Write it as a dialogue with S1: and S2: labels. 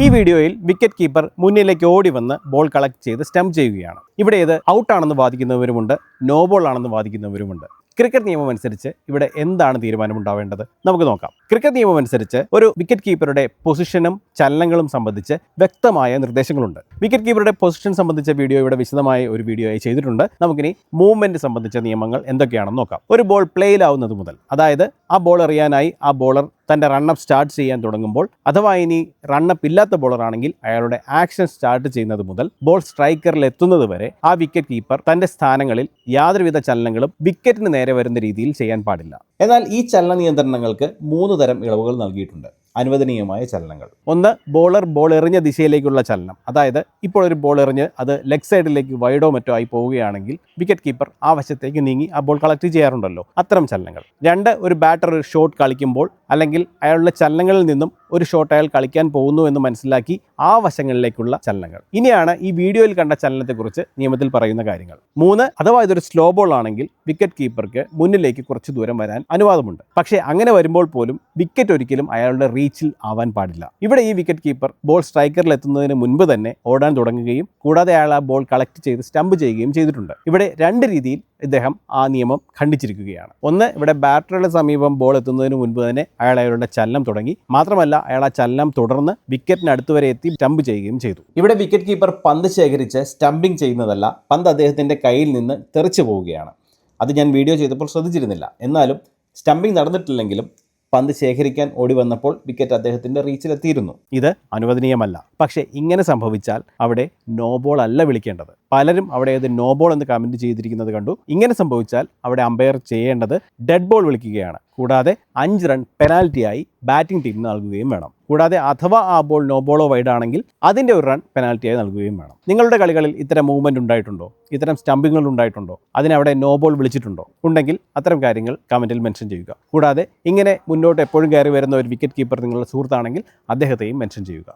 S1: ഈ വീഡിയോയിൽ wicket keeper മുന്നിലേക്ക് ഓടി വന്ന് ബോൾ കളക്ട് ചെയ്ത് സ്റ്റംപ് ചെയ്യുകയാണ്. ഇവിടെ ഇത് ഔട്ടാണെന്ന് വാദിക്കുന്നവരുമുണ്ട്, നോ ബോൾ ആണെന്ന് വാദിക്കുന്നവരുമുണ്ട്. ക്രിക്കറ്റ് നിയമം അനുസരിച്ച് ഇവിടെ എന്താണ് തീരുമാനമുണ്ടാവേണ്ടത് നമുക്ക് നോക്കാം. ക്രിക്കറ്റ് നിയമം അനുസരിച്ച് ഒരു വിക്കറ്റ് കീപ്പറുടെ പൊസിഷനും ചലനങ്ങളും സംബന്ധിച്ച് വ്യക്തമായ നിർദ്ദേശങ്ങളുണ്ട്. വിക്കറ്റ് കീപ്പറുടെ പൊസിഷൻ സംബന്ധിച്ച വീഡിയോ ഇവിടെ വിശദമായ ഒരു വീഡിയോ ആയി ചെയ്തിട്ടുണ്ട്. നമുക്കിനി മൂവ്മെന്റ് സംബന്ധിച്ച നിയമങ്ങൾ എന്തൊക്കെയാണെന്ന് നോക്കാം. ഒരു ബോൾ പ്ലേയിലാവുന്നത് മുതൽ, അതായത് ആ ബോൾ എറിയാനായി ആ ബോളർ തൻ്റെ റണ്ണപ്പ് സ്റ്റാർട്ട് ചെയ്യാൻ തുടങ്ങുമ്പോൾ, അഥവാ ഇനി റണ്ണപ്പ് ഇല്ലാത്ത ബോളർ ആണെങ്കിൽ അയാളുടെ ആക്ഷൻ സ്റ്റാർട്ട് ചെയ്യുന്നത് മുതൽ ബോൾ സ്ട്രൈക്കറിൽ എത്തുന്നത് വരെ ആ വിക്കറ്റ് കീപ്പർ തൻ്റെ സ്ഥാനങ്ങളിൽ യാതൊരുവിധ ചലനങ്ങളും വിക്കറ്റിന് നേരെ വരുന്ന രീതിയിൽ ചെയ്യാൻ പാടില്ല. എന്നാൽ ഈ ചലന നിയന്ത്രണങ്ങൾക്ക് 3 തരം ഇളവുകൾ നൽകിയിട്ടുണ്ട്. അനുവദനീയമായ ചലനങ്ങൾ: ഒന്ന്, ബോളർ ബോൾ എറിഞ്ഞ ദിശയിലേക്കുള്ള ചലനം. അതായത് ഇപ്പോൾ ഒരു ബോൾ എറിഞ്ഞ് അത് ലെഗ് സൈഡിലേക്ക് വൈഡോ മറ്റോ ആയി പോവുകയാണെങ്കിൽ വിക്കറ്റ് കീപ്പർ ആ വശത്തേക്ക് നീങ്ങി ആ ബോൾ കളക്ട് ചെയ്യാറുണ്ടല്ലോ, അത്തരം ചലനങ്ങൾ. 2, ഒരു ബാറ്റർ ഒരു ഷോട്ട് കളിക്കുമ്പോൾ അല്ലെങ്കിൽ അയാളുടെ ചലനങ്ങളിൽ നിന്നും ഒരു ഷോട്ട് അയാൾ കളിക്കാൻ പോകുന്നു എന്ന് മനസ്സിലാക്കി ആ വശങ്ങളിലേക്കുള്ള ചലനങ്ങൾ. ഇനിയാണ് ഈ വീഡിയോയിൽ കണ്ട ചലനത്തെക്കുറിച്ച് നിയമത്തിൽ പറയുന്ന കാര്യങ്ങൾ. 3, അഥവാ ഇതൊരു സ്ലോ ബോൾ ആണെങ്കിൽ വിക്കറ്റ് കീപ്പർക്ക് മുന്നിലേക്ക് കുറച്ച് ദൂരം വരാൻ അനുവാദമുണ്ട്. പക്ഷേ അങ്ങനെ വരുമ്പോൾ പോലും വിക്കറ്റ് ഒരിക്കലും അയാളുടെ റീച്ചിൽ ആവാൻ പാടില്ല. ഇവിടെ ഈ വിക്കറ്റ് കീപ്പർ ബോൾ സ്ട്രൈക്കറിൽ എത്തുന്നതിന് മുൻപ് തന്നെ ഓടാൻ തുടങ്ങുകയും കൂടാതെ അയാൾ ആ ബോൾ കളക്ട് ചെയ്ത് സ്റ്റംപ് ചെയ്യുകയും ചെയ്തിട്ടുണ്ട്. ഇവിടെ 2 രീതിയിൽ ഇദ്ദേഹം ആ നിയമം ഖണ്ഡിച്ചിരിക്കുകയാണ്. ഒന്ന്, ഇവിടെ ബാറ്ററുടെ സമീപം ബോൾ എത്തുന്നതിന് മുൻപ് തന്നെ അയാളുടെ ചലനം തുടങ്ങി. മാത്രമല്ല, അയാൾ ആ ചലനം തുടർന്ന് വിക്കറ്റിന് അടുത്ത് വരെ എത്തി സ്റ്റംപ് ചെയ്യുകയും ചെയ്തു. ഇവിടെ വിക്കറ്റ് കീപ്പർ പന്ത് ശേഖരിച്ച് സ്റ്റംപിംഗ് ചെയ്യുന്നതല്ല, പന്ത് അദ്ദേഹത്തിൻ്റെ കയ്യിൽ നിന്ന് തെറിച്ചു പോവുകയാണ്. അത് ഞാൻ വീഡിയോ ചെയ്തപ്പോൾ ശ്രദ്ധിച്ചിരുന്നില്ല. എന്നാലും സ്റ്റംപിംഗ് നടന്നിട്ടില്ലെങ്കിലും പന്ത് ശേഖരിക്കാൻ ഓടി വന്നപ്പോൾ വിക്കറ്റ് അദ്ദേഹത്തിൻ്റെ റീച്ചിലെത്തിയിരുന്നു. ഇത് അനുവദനീയമല്ല. പക്ഷേ ഇങ്ങനെ സംഭവിച്ചാൽ അവിടെ നോ ബോൾ അല്ല വിളിക്കേണ്ടത്. പലരും അവിടെ അത് നോ ബോൾ എന്ന് കമൻറ്റ് ചെയ്തിരിക്കുന്നത് കണ്ടു. ഇങ്ങനെ സംഭവിച്ചാൽ അവിടെ അമ്പയർ ചെയ്യേണ്ടത് ഡെഡ് ബോൾ വിളിക്കുകയാണ്. കൂടാതെ 5 റൺ പെനാൽറ്റിയായി ബാറ്റിംഗ് ടീമിന് നൽകുകയും വേണം. കൂടാതെ അഥവാ ആ ബോൾ നോ ബോളോ വൈഡ് ആണെങ്കിൽ അതിൻ്റെ ഒരു റൺ പെനാൽറ്റിയായി നൽകുകയും വേണം. നിങ്ങളുടെ കളികളിൽ ഇത്തരം മൂവ്മെൻറ്റ് ഉണ്ടായിട്ടുണ്ടോ? ഇത്തരം സ്റ്റംപിങ്ങുകൾ ഉണ്ടായിട്ടുണ്ടോ? അതിനവിടെ നോ ബോൾ വിളിച്ചിട്ടുണ്ടോ? ഉണ്ടെങ്കിൽ അത്തരം കാര്യങ്ങൾ കമൻറ്റിൽ മെൻഷൻ ചെയ്യുക. കൂടാതെ ഇങ്ങനെ മുന്നോട്ട് എപ്പോഴും കയറി വരുന്ന ഒരു വിക്കറ്റ് കീപ്പർ നിങ്ങളുടെ സുഹൃത്താണെങ്കിൽ അദ്ദേഹത്തെയും മെൻഷൻ ചെയ്യുക.